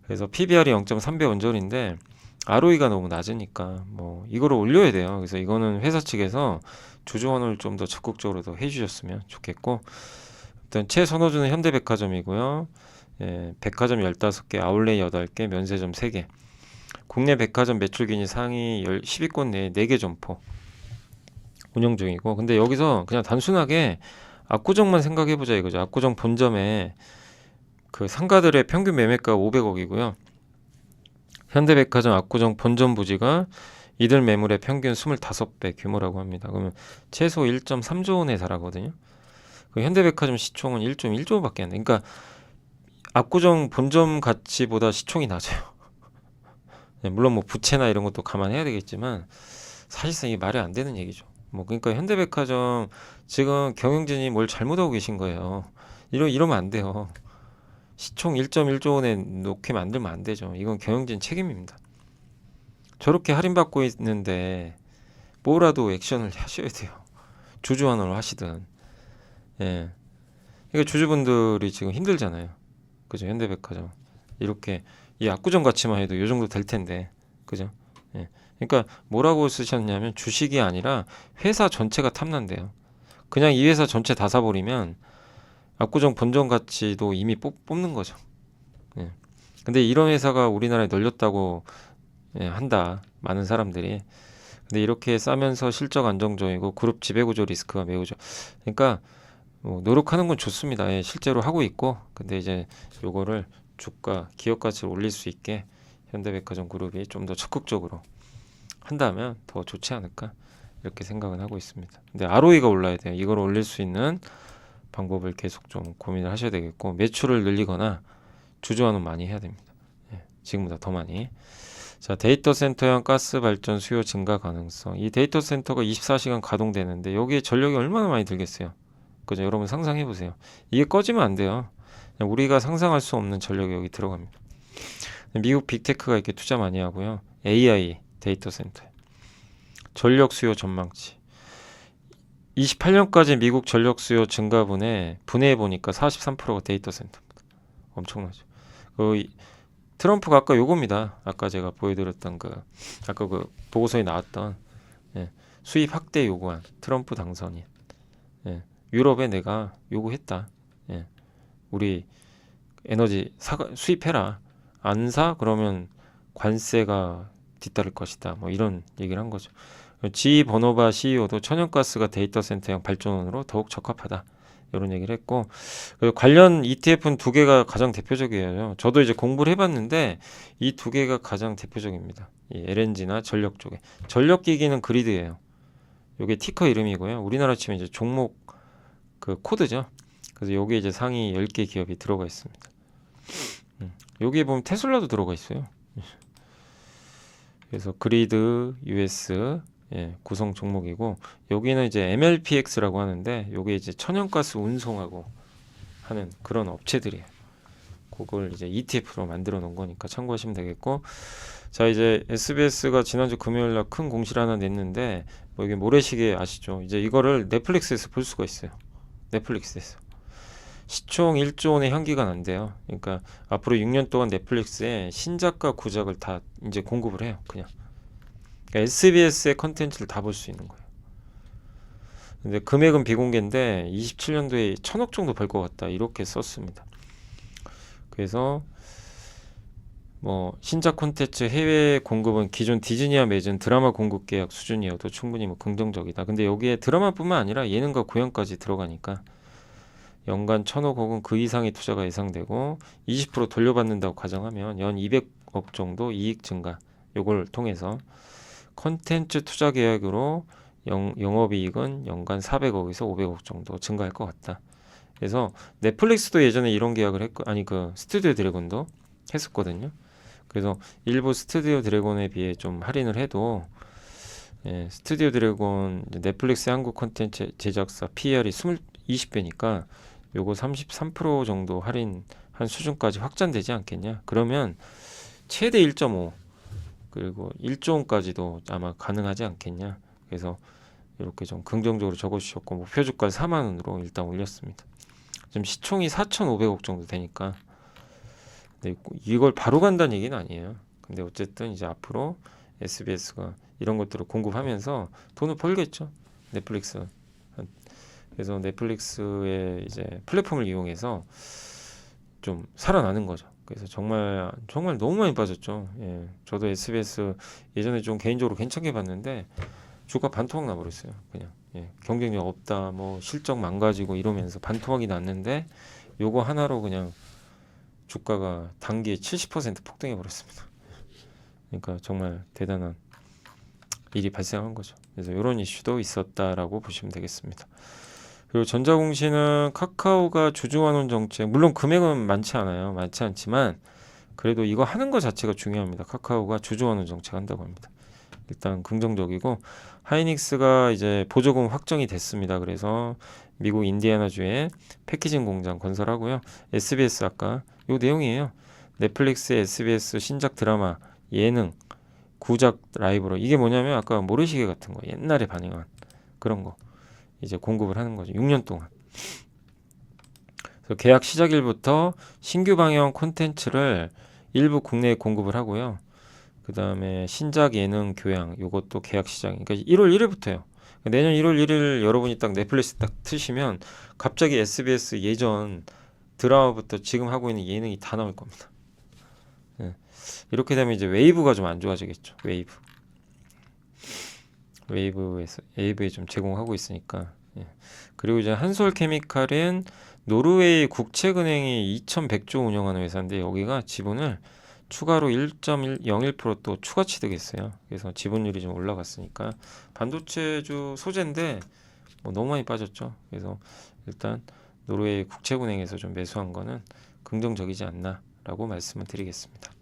그래서 PBR이 0.3배 언저리인데 ROE가 너무 낮으니까 뭐 이거를 올려야 돼요. 그래서 이거는 회사 측에서 주주환원을 좀 더 적극적으로 더 해주셨으면 좋겠고, 일단 최선호주는 현대백화점이고요. 예, 백화점 15개, 아울렛 8개, 면세점 3개. 국내 백화점 매출 기준 상위 10위권 내에 4개 점포 운영 중이고, 근데 여기서 그냥 단순하게 압구정만 생각해보자 이거죠. 압구정 본점에 그 상가들의 평균 매매가 500억이고요. 현대백화점 압구정 본점 부지가 이들 매물의 평균 25배 규모라고 합니다. 그러면 최소 1.3조 원에 달하거든요. 그 현대백화점 시총은 1.1조밖에 안 돼. 그러니까 압구정 본점 가치보다 시총이 낮아요. 네, 물론 뭐 부채나 이런 것도 감안해야 되겠지만 사실상 이게 말이 안 되는 얘기죠. 뭐 그러니까 현대백화점 지금 경영진이 뭘 잘못하고 계신 거예요. 이러면 안 돼요. 시총 1.1조 원에 놓게 만들면 안 되죠. 이건 경영진 책임입니다. 저렇게 할인받고 있는데 뭐라도 액션을 하셔야 돼요. 주주환원을 하시든. 예. 그러니까 주주분들이 지금 힘들잖아요. 그죠? 현대백화점. 이렇게 이 압구정 가치만 해도 요 정도 될 텐데. 그죠? 예. 그러니까 뭐라고 쓰셨냐면 주식이 아니라 회사 전체가 탐난대요. 그냥 이 회사 전체 다 사버리면 압구정 본점 가치도 이미 뽑는 거죠. 예. 근데 이런 회사가 우리나라에 널렸다고 예, 한다. 많은 사람들이. 근데 이렇게 싸면서 실적 안정적이고 그룹 지배구조 리스크가 매우 그러니까 뭐 노력하는 건 좋습니다. 예, 실제로 하고 있고. 근데 이제 요거를 주가, 기업 가치를 올릴 수 있게 현대백화점 그룹이 좀 더 적극적으로 한다면 더 좋지 않을까 이렇게 생각은 하고 있습니다. 근데 ROE가 올라야 돼요. 이걸 올릴 수 있는 방법을 계속 좀 고민을 하셔야 되겠고, 매출을 늘리거나 주주환원 많이 해야 됩니다. 예, 지금보다 더 많이. 자, 데이터 센터형 가스 발전 수요 증가 가능성. 이 데이터 센터가 24시간 가동되는데 여기에 전력이 얼마나 많이 들겠어요. 그죠? 여러분 상상해 보세요. 이게 꺼지면 안 돼요. 그냥 우리가 상상할 수 없는 전력이 여기 들어갑니다. 미국 빅테크가 이렇게 투자 많이 하고요. AI 데이터 센터. 전력 수요 전망치. 28년까지 미국 전력 수요 증가분에 분해해 보니까 43%가 데이터 센터입니다. 엄청나죠. 트럼프가 아까 요겁니다. 아까 제가 보여드렸던 아까 그 보고서에 나왔던 예, 수입 확대 요구안 트럼프 당선인. 예, 유럽에 내가 요구했다. 예, 우리 에너지 수입해라. 안 사? 그러면 관세가 뒤따를 것이다. 뭐 이런 얘기를 한 거죠. 지 버노바 CEO도 천연가스가 데이터 센터형 발전원으로 더욱 적합하다. 이런 얘기를 했고, 관련 ETF는 두 개가 가장 대표적이에요. 저도 이제 공부를 해봤는데 이 두 개가 가장 대표적입니다. 이 LNG나 전력 쪽에. 전력기기는 그리드예요. 이게 티커 이름이고요. 우리나라 치면 이제 종목 그 코드죠. 그래서 여기에 이제 상위 10개 기업이 들어가 있습니다. 여기에 보면 테슬라도 들어가 있어요. 그래서 그리드 US 예, 구성 종목이고, 여기는 이제 MLPX라고 하는데 요게 이제 천연가스 운송하고 하는 그런 업체들이에요. 그걸 이제 ETF로 만들어 놓은 거니까 참고하시면 되겠고, 자 이제 SBS가 지난주 금요일 날 큰 공시를 하나 냈는데, 뭐 이게 모래시계 아시죠? 이제 이거를 넷플릭스에서 볼 수가 있어요. 넷플릭스에서 시총 1조 원의 향기가 난대요. 그러니까 앞으로 6년 동안 넷플릭스에 신작과 구작을 다 이제 공급을 해요. 그냥 그러니까 SBS의 컨텐츠를 다 볼 수 있는 거예요. 근데 금액은 비공개인데 27년도에 1,000억 정도 벌 것 같다 이렇게 썼습니다. 그래서 뭐 신작 콘텐츠 해외 공급은 기존 디즈니와 맺은 드라마 공급 계약 수준이어도 충분히 뭐 긍정적이다. 근데 여기에 드라마뿐만 아니라 예능과 공연까지 들어가니까 연간 1,000억 혹은 그 이상의 투자가 예상되고 20% 돌려받는다고 가정하면 연 200억 정도 이익 증가. 요걸 통해서 콘텐츠 투자 계약으로 영업이익은 연간 400억에서 500억 정도 증가할 것 같다. 그래서 넷플릭스도 예전에 이런 계약을 했고, 아니 그 스튜디오 드래곤도 했었거든요. 그래서 일부 스튜디오 드래곤에 비해 좀 할인을 해도 예, 스튜디오 드래곤 넷플릭스 한국 콘텐츠 제작사 PR이 20배니까 요거 33% 정도 할인 한 수준까지 확장되지 않겠냐. 그러면 최대 1.5 그리고 1조 원까지도 아마 가능하지 않겠냐. 그래서 이렇게 좀 긍정적으로 적어주셨고 목표 주가 4만 원으로 일단 올렸습니다. 지금 시총이 4,500억 정도 되니까 네, 이걸 바로 간다는 얘기는 아니에요. 근데 어쨌든 이제 앞으로 SBS가 이런 것들을 공급하면서 돈을 벌겠죠. 넷플릭스. 그래서 넷플릭스의 이제 플랫폼을 이용해서 좀 살아나는 거죠. 그래서 정말 너무 많이 빠졌죠. 예, 저도 SBS 예전에 좀 개인적으로 괜찮게 봤는데 주가 반토막 나버렸어요. 그냥 예, 경쟁력 없다, 뭐 실적 망가지고 이러면서 반토막이 났는데 요거 하나로 그냥 주가가 단기에 70% 폭등해 버렸습니다. 그러니까 정말 대단한 일이 발생한 거죠. 그래서 이런 이슈도 있었다라고 보시면 되겠습니다. 그리고 전자공시는 카카오가 주주환원 정책, 물론 금액은 많지 않아요. 많지 않지만 그래도 이거 하는 것 자체가 중요합니다. 카카오가 주주환원 정책 한다고 합니다. 일단 긍정적이고 하이닉스가 이제 보조금 확정이 됐습니다. 그래서 미국 인디애나주에 패키징 공장 건설하고요. SBS 아까 요 내용이에요. 넷플릭스, SBS 신작 드라마, 예능, 구작 라이브로 이게 뭐냐면 아까 모래시계 같은 거 옛날에 반영한 그런 거 이제 공급을 하는 거죠. 6년 동안. 그래서 계약 시작일부터 신규 방영 콘텐츠를 일부 국내에 공급을 하고요. 그 다음에 신작 예능 교양 요것도 계약 시작. 그러니까 1월 1일부터요. 내년 1월 1일 여러분이 딱 넷플릭스 딱 트시면 갑자기 SBS 예전 드라마부터 지금 하고 있는 예능이 다 나올 겁니다. 예. 이렇게 되면 이제 웨이브가 좀 안 좋아지겠죠. 웨이브에 좀 제공하고 있으니까. 예. 그리고 이제 한솔케미칼은 노르웨이 국책은행이 2,100조 운영하는 회사인데 여기가 지분을 추가로 1.01%또 추가 취득했어요. 그래서 지분율이 좀 올라갔으니까 반도체주 소재인데 뭐 너무 많이 빠졌죠. 그래서 일단 노르웨이 국책은행에서 좀 매수한 거는 긍정적이지 않나라고 말씀을 드리겠습니다.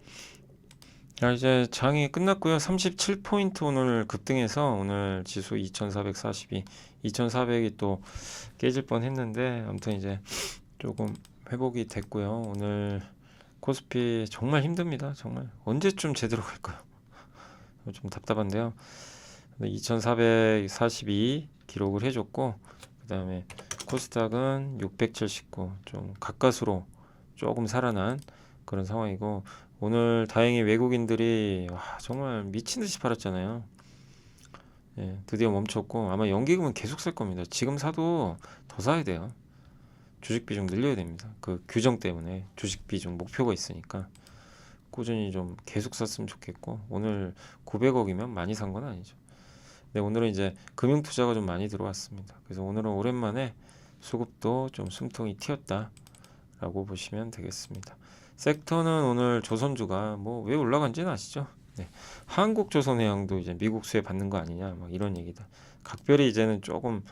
자, 이제 장이 끝났고요. 37포인트 오늘 급등해서 오늘 지수 2442, 2400이 또 깨질 뻔 했는데 아무튼 이제 조금 회복이 됐고요. 오늘 코스피 정말 힘듭니다. 정말 언제쯤 제대로 갈까요? 좀 답답한데요. 2442 기록을 해줬고 그 다음에 코스닥은 679 좀 가까스로 조금 살아난 그런 상황이고 오늘 다행히 외국인들이 정말 미친 듯이 팔았잖아요. 예, 드디어 멈췄고 아마 연기금은 계속 살 겁니다. 지금 사도 더 사야 돼요. 주식 비중 늘려야 됩니다. 그 규정 때문에 주식 비중 목표가 있으니까 꾸준히 좀 계속 샀으면 좋겠고 오늘 900억이면 많이 산 건 아니죠. 근데 오늘은 이제 금융 투자가 좀 많이 들어왔습니다. 그래서 오늘은 오랜만에 수급도 좀 숨통이 튀었다라고 보시면 되겠습니다. 섹터는 오늘 조선주가 뭐 왜 올라간지는 아시죠? 네. 한국조선해양도 이제 미국 수혜 받는 거 아니냐 막 이런 얘기다. 각별히 이제는 조금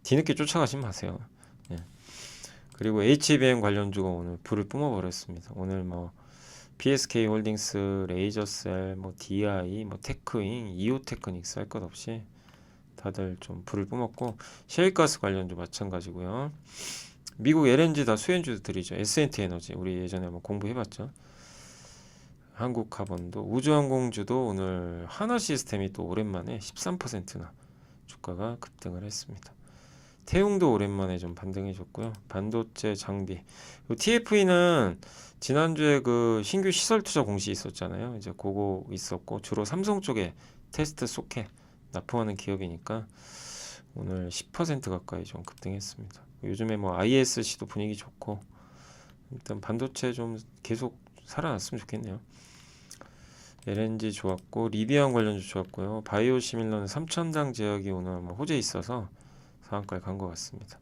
뒤늦게 쫓아가지 마세요. 네. 그리고 HBM 관련주가 오늘 불을 뿜어버렸습니다. 오늘 뭐 PSK 홀딩스, 레이저셀, 뭐 DI, 뭐 테크잉, 이오테크닉스 할 것 없이 다들 좀 불을 뿜었고 셰일가스 관련주 마찬가지고요. 미국 LNG 다 수혜주들이죠. S&T 에너지 우리 예전에 뭐 공부해봤죠. 한국카본도 우주항공주도 오늘 하나시스템이 또 오랜만에 13%나 주가가 급등을 했습니다. 태웅도 오랜만에 좀 반등해줬고요. 반도체 장비. TFE는 지난주에 그 신규 시설 투자 공시 있었잖아요. 이제 그거 있었고 주로 삼성 쪽에 테스트 소켓 납품하는 기업이니까 오늘 10% 가까이 좀 급등했습니다. 요즘에 뭐 ISC도 분위기 좋고 일단 반도체 좀 계속 살아났으면 좋겠네요. LNG 좋았고 리비안 관련주 좋았고요. 바이오 시밀러는 3,000당 제약이 오늘 뭐 호재 있어서 상한가에 간 것 같습니다.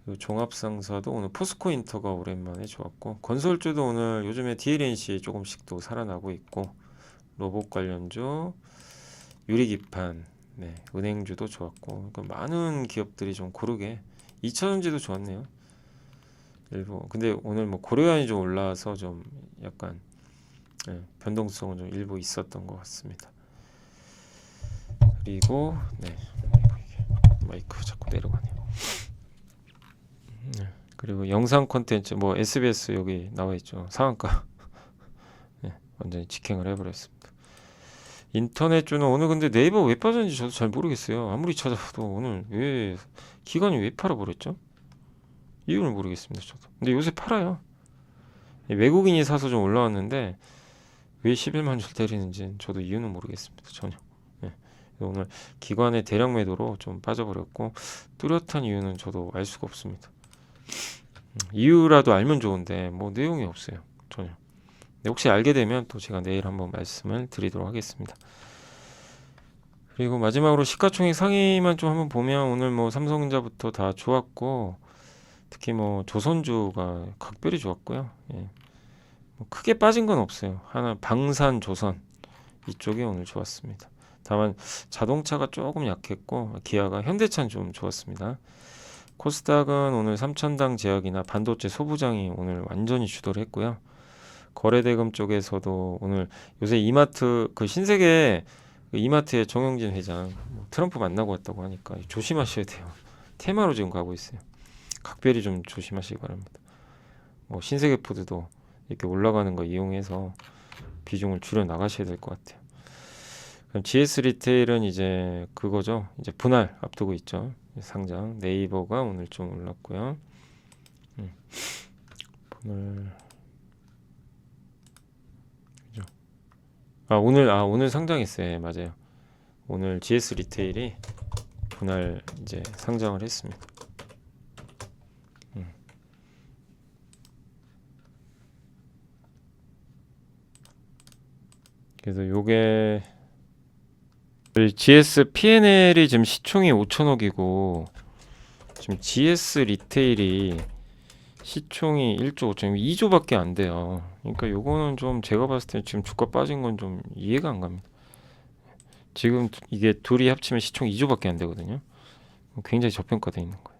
그리고 종합상사도 오늘 포스코 인터가 오랜만에 좋았고 건설주도 오늘 요즘에 DLNC 조금씩 또 살아나고 있고 로봇 관련주, 유리기판, 네, 은행주도 좋았고 그러니까 많은 기업들이 좀 고르게 2차전지도 좋았네요. 일부 근데 오늘 뭐 고려안이 좀 올라와서 좀 약간 네, 변동성은 좀 일부 있었던 것 같습니다. 그리고 네 마이크 자꾸 내려가네요. 네, 그리고 영상 콘텐츠 뭐 SBS 여기 나와 있죠. 상한가. 네, 완전히 직행을 해버렸습니다. 인터넷주는 오늘 근데 네이버 왜 빠졌는지 저도 잘 모르겠어요. 아무리 찾아봐도 오늘 왜 기관이 왜 팔아버렸죠? 이유를 모르겠습니다. 저도. 근데 요새 팔아요. 외국인이 사서 좀 올라왔는데 왜 11만 줄 때리는지 저도 이유는 모르겠습니다. 전혀. 네. 오늘 기관의 대량 매도로 좀 빠져버렸고 뚜렷한 이유는 저도 알 수가 없습니다. 이유라도 알면 좋은데 뭐 내용이 없어요. 전혀. 혹시 알게 되면 또 제가 내일 한번 말씀을 드리도록 하겠습니다. 그리고 마지막으로 시가총액 상위만 좀 한번 보면 오늘 뭐 삼성전자부터 다 좋았고 특히 뭐 조선주가 각별히 좋았고요. 예. 뭐 크게 빠진 건 없어요. 하나 방산, 조선 이쪽이 오늘 좋았습니다. 다만 자동차가 조금 약했고 기아가 현대차는 좀 좋았습니다. 코스닥은 오늘 3천당 제약이나 반도체 소부장이 오늘 완전히 주도를 했고요. 거래대금 쪽에서도 오늘 요새 이마트 그 신세계 그 이마트의 정영진 회장 뭐 트럼프 만나고 왔다고 하니까 조심하셔야 돼요. 테마로 지금 가고 있어요. 각별히 좀 조심하시기 바랍니다. 뭐 신세계푸드도 이렇게 올라가는 거 이용해서 비중을 줄여 나가셔야 될 것 같아요. 그럼 GS 리테일은 이제 그거죠. 이제 분할 앞두고 있죠. 상장 네이버가 오늘 좀 올랐고요. 분할 오늘 상장했어요. 예, 맞아요. 오늘 GS 리테일이 분할 이제 상장을 했습니다. 그래서 요게 GS P&L이 지금 시총이 5천억이고 지금 GS 리테일이 시총이 1조 5천 2조밖에 안 돼요. 그러니까 요거는 좀 제가 봤을 때 지금 주가 빠진 건 좀 이해가 안 갑니다. 지금 이게 둘이 합치면 시총 2조밖에 안 되거든요. 굉장히 저평가되어 있는 거예요.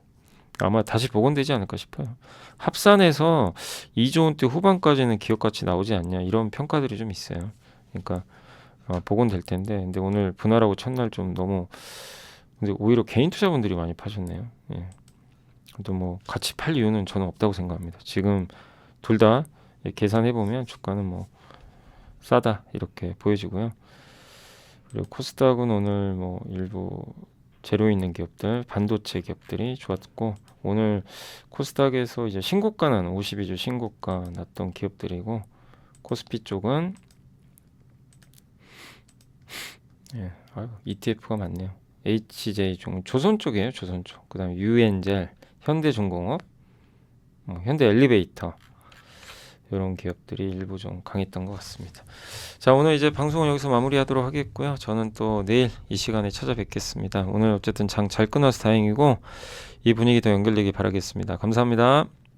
아마 다시 복원되지 않을까 싶어요. 합산해서 2조 원대 후반까지는 기업 가치 나오지 않냐 이런 평가들이 좀 있어요. 그러니까 복원될 텐데 근데 오늘 분할하고 첫날 좀 너무 근데 오히려 개인 투자분들이 많이 파셨네요. 예. 또 뭐 같이 팔 이유는 저는 없다고 생각합니다. 지금 둘 다 계산해 보면 주가는 뭐 싸다 이렇게 보여지고요. 그리고 코스닥은 오늘 뭐 일부 재료 있는 기업들, 반도체 기업들이 좋았고 오늘 코스닥에서 이제 신고가 난 52주 신고가 났던 기업들이고 코스피 쪽은 ETF가 많네요. HJ 중 조선 쪽이에요. 조선 쪽. 그다음에 유엔젤, 현대중공업, 현대 엘리베이터 이런 기업들이 일부 좀 강했던 것 같습니다. 자, 오늘 이제 방송은 여기서 마무리하도록 하겠고요. 저는 또 내일 이 시간에 찾아뵙겠습니다. 오늘 어쨌든 장 잘 끊어서 다행이고 이 분위기 더 연결되기 바라겠습니다. 감사합니다.